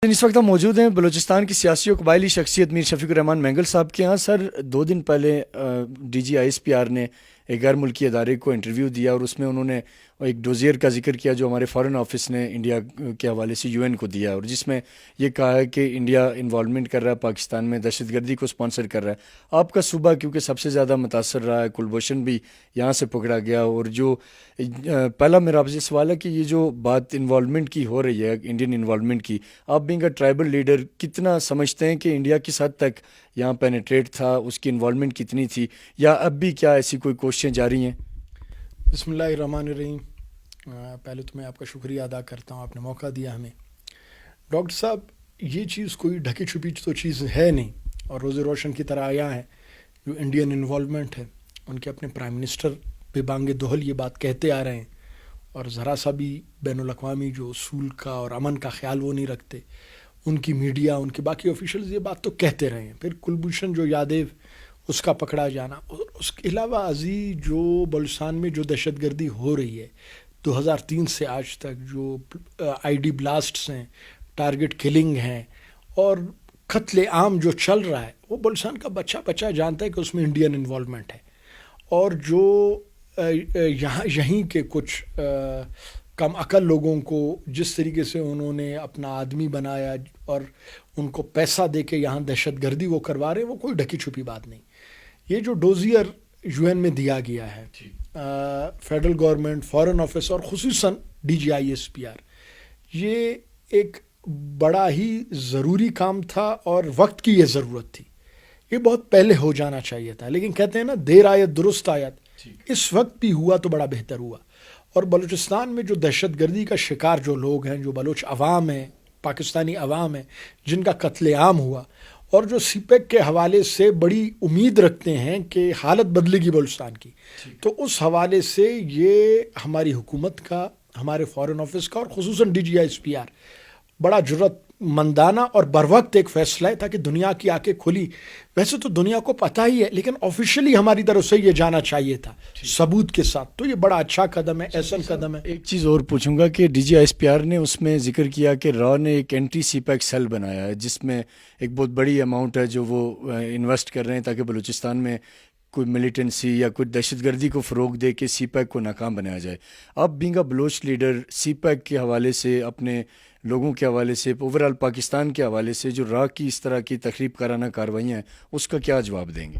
اس وقت ہم موجود ہیں بلوچستان کی سیاسی و قبائلی شخصیت میر شفیق الرحمان مینگل صاحب کے ہاں. سر 2 دن پہلے D G I S P R نے ایک غیر ملکی ادارے کو انٹرویو دیا اور اس میں انہوں نے ایک ڈوزیئر کا ذکر کیا جو ہمارے فارن آفس نے انڈیا کے حوالے سے یو این کو دیا، اور جس میں یہ کہا ہے کہ انڈیا انوالومنٹ کر رہا ہے پاکستان میں، دہشت گردی کو سپانسر کر رہا ہے. آپ کا صوبہ کیونکہ سب سے زیادہ متاثر رہا ہے، کلبھوشن بھی یہاں سے پکڑا گیا، اور جو پہلا میرا آپ سے سوال ہے کہ یہ جو بات انوالومنٹ کی ہو رہی ہے انڈین انوالومنٹ کی، آپ بینگ اے ٹرائبل لیڈر کتنا سمجھتے ہیں کہ انڈیا کس حد تک یہاں پینیٹریٹ تھا، اس کی انوالومنٹ کتنی تھی، یا اب بھی کیا ایسی کوئی کوششیں جاری ہیں؟ بسم اللہ الرحمن الرحیم. پہلے تو میں آپ کا شکریہ ادا کرتا ہوں، آپ نے موقع دیا ہمیں. ڈاکٹر صاحب، یہ چیز کوئی ڈھکی چھپی تو چیز ہے نہیں، اور روز روشن کی طرح آیا ہے. جو انڈین انوالومنٹ ہے، ان کے اپنے پرائم منسٹر پہ بانگ دہل یہ بات کہتے آ رہے ہیں، اور ذرا سا بھی بین الاقوامی جو اصول کا اور امن کا خیال وہ نہیں رکھتے. ان کی میڈیا، ان کے باقی آفیشلز یہ بات تو کہتے رہے ہیں. پھر کلبھوشن جو یادیو، اس کا پکڑا جانا، اور اس کے علاوہ ازیں جو بلوچستان میں جو دہشت گردی ہو رہی ہے 2003 سے آج تک، جو آئی ڈی بلاسٹس ہیں، ٹارگٹ کلنگ ہیں، اور قتل عام جو چل رہا ہے، وہ بلوچستان کا بچہ بچہ جانتا ہے کہ اس میں انڈین انوالومنٹ ہے. اور جو یہیں کے کچھ کم عقل لوگوں کو جس طریقے سے انہوں نے اپنا آدمی بنایا اور ان کو پیسہ دے کے یہاں دہشت گردی وہ کروا رہے ہیں، وہ کوئی ڈھکی چھپی بات نہیں. یہ جو ڈوزیئر یو این میں دیا گیا ہے، فیڈرل گورنمنٹ، فارن آفس اور خصوصاً D G I S P R, یہ ایک بڑا ہی ضروری کام تھا اور وقت کی یہ ضرورت تھی. یہ بہت پہلے ہو جانا چاہیے تھا، لیکن کہتے ہیں نا دیر آیت درست آیت. اس وقت بھی ہوا تو بڑا بہتر ہوا. اور بلوچستان میں جو دہشت گردی کا شکار جو لوگ ہیں، جو بلوچ عوام ہیں، پاکستانی عوام ہیں، جن کا قتل عام ہوا، اور جو سی پیک کے حوالے سے بڑی امید رکھتے ہیں کہ حالت بدلے گی بلوچستان کی، تو اس حوالے سے یہ ہماری حکومت کا، ہمارے فارن آفس کا، اور خصوصاً D G I S P R بڑا جرت مندانہ اور بروقت ایک فیصلہ ہے، تاکہ دنیا کی آنکھیں کھلی. ویسے تو دنیا کو پتہ ہی ہے، لیکن آفیشلی ہماری طرف سے یہ جانا چاہیے تھا ثبوت کے ساتھ. تو یہ بڑا اچھا قدم ہے، احسن قدم ہے. ایک چیز اور پوچھوں گا کہ D G I S P R نے اس میں ذکر کیا کہ را نے ایک اینٹی سی پیک سیل بنایا ہے، جس میں ایک بہت بڑی اماؤنٹ ہے جو وہ انویسٹ کر رہے ہیں تاکہ بلوچستان میں کوئی ملیٹنسی یا کوئی دہشت گردی کو فروغ دے کے سی پیک کو ناکام بنایا جائے. آپ being a Baloch leader, CPEC کے حوالے سے، اپنے لوگوں کے حوالے سے، اوور آل پاکستان کے حوالے سے جو را کی اس طرح کی تخریب کارانہ کارروائیاں ہیں، اس کا کیا جواب دیں گے؟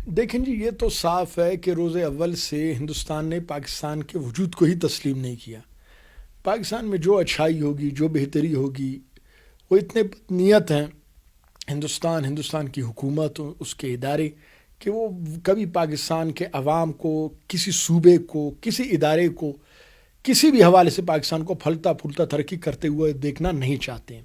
دیکھیں جی، یہ تو صاف ہے کہ روز اول سے ہندوستان نے پاکستان کے وجود کو ہی تسلیم نہیں کیا. پاکستان میں جو اچھائی ہوگی، جو بہتری ہوگی، وہ اتنے نیت ہیں ہندوستان کی حکومت، اس کے ادارے، کہ وہ کبھی پاکستان کے عوام کو، کسی صوبے کو، کسی ادارے کو، کسی بھی حوالے سے پاکستان کو پھلتا پھولتا ترقی کرتے ہوئے دیکھنا نہیں چاہتے ہیں.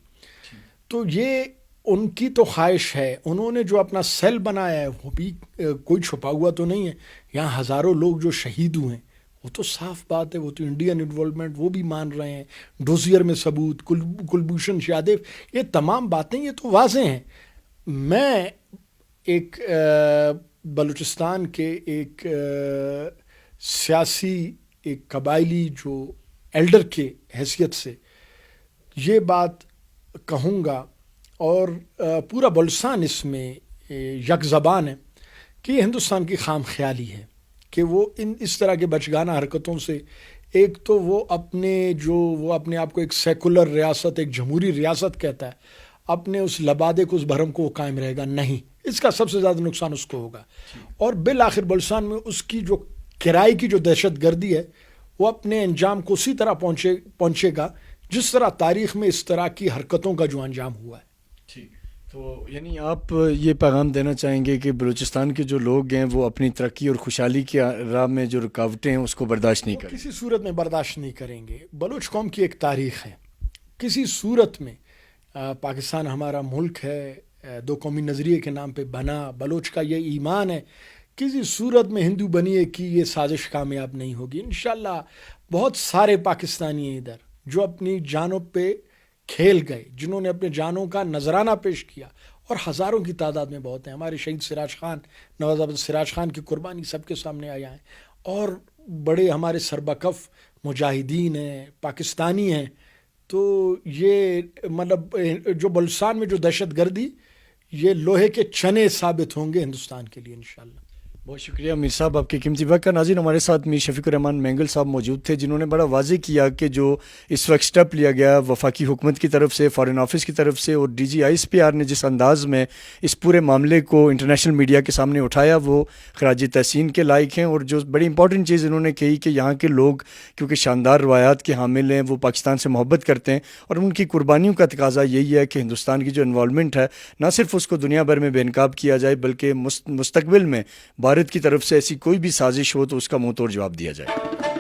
تو یہ ان کی تو خواہش ہے. انہوں نے جو اپنا سیل بنایا ہے وہ بھی کوئی چھپا ہوا تو نہیں ہے. یہاں ہزاروں لوگ جو شہید ہوئے ہیں، وہ تو صاف بات ہے، وہ تو انڈین انوالومنٹ وہ بھی مان رہے ہیں. ڈوزیئر میں ثبوت، کلبھوشن یادیو، یہ تمام باتیں یہ تو واضح ہیں. میں ایک بلوچستان کے ایک سیاسی، ایک قبائلی جو ایلڈر کے حیثیت سے یہ بات کہوں گا، اور پورا بلوچستان اس میں یک زبان ہے، کہ یہ ہندوستان کی خام خیالی ہے کہ وہ اس طرح کے بچگانہ حرکتوں سے، ایک تو وہ اپنے آپ کو ایک سیکولر ریاست، ایک جمہوری ریاست کہتا ہے، اپنے اس لبادے کو، اس بھرم کو وہ قائم رہے گا نہیں. اس کا سب سے زیادہ نقصان اس کو ہوگا. اور بالآخر بلوچستان میں اس کی جو کرائے کی جو دہشت گردی ہے، وہ اپنے انجام کو اسی طرح پہنچے گا جس طرح تاریخ میں اس طرح کی حرکتوں کا جو انجام ہوا ہے. ٹھیک، تو یعنی آپ یہ پیغام دینا چاہیں گے کہ بلوچستان کے جو لوگ ہیں وہ اپنی ترقی اور خوشحالی کی راہ میں جو رکاوٹیں ہیں اس کو برداشت نہیں کریں، کسی صورت میں برداشت نہیں کریں گے. بلوچ قوم کی ایک تاریخ ہے. کسی صورت میں پاکستان ہمارا ملک ہے، دو قومی نظریے کے نام پہ بنا. بلوچ کا یہ ایمان ہے، کسی صورت میں ہندو بنیے کی یہ سازش کامیاب نہیں ہوگی. انشاءاللہ بہت سارے پاکستانی ہیں ادھر جو اپنی جانوں پہ کھیل گئے، جنہوں نے اپنے جانوں کا نذرانہ پیش کیا، اور ہزاروں کی تعداد میں بہت ہیں. ہمارے شہید سراج خان، نواز آباد سراج خان کی قربانی سب کے سامنے آیا ہے، اور بڑے ہمارے سربکف مجاہدین ہیں، پاکستانی ہیں تو یہ مطلب جو بلوچستان میں جو دہشت گردی یہ لوہے کے چنے ثابت ہوں گے ہندوستان کے لیے انشاءاللہ. بہت شکریہ میر صاحب آپ کے قیمتی وقت کا. ناظرین ہمارے ساتھ میر شفیق الرحمان مینگل صاحب موجود تھے جنہوں نے بڑا واضح کیا کہ جو اس وقت سٹیپ لیا گیا وفاقی حکومت کی طرف سے، فارن آفس کی طرف سے، اور DGISPR نے جس انداز میں اس پورے معاملے کو انٹرنیشنل میڈیا کے سامنے اٹھایا وہ خراج تحسین کے لائق ہیں. اور جو بڑی امپورٹنٹ چیز انہوں نے کہی کہ یہاں کے لوگ کیونکہ شاندار روایات کے حامل ہیں، وہ پاکستان سے محبت کرتے ہیں، اور ان کی قربانیوں کا تقاضا یہی ہے کہ ہندوستان کی جو انوالومنٹ ہے نہ صرف اس کو دنیا بھر میں بے نقاب کیا جائے بلکہ مستقبل میں بھارت کی طرف سے ایسی کوئی بھی سازش ہو تو اس کا منہ توڑ جواب دیا جائے.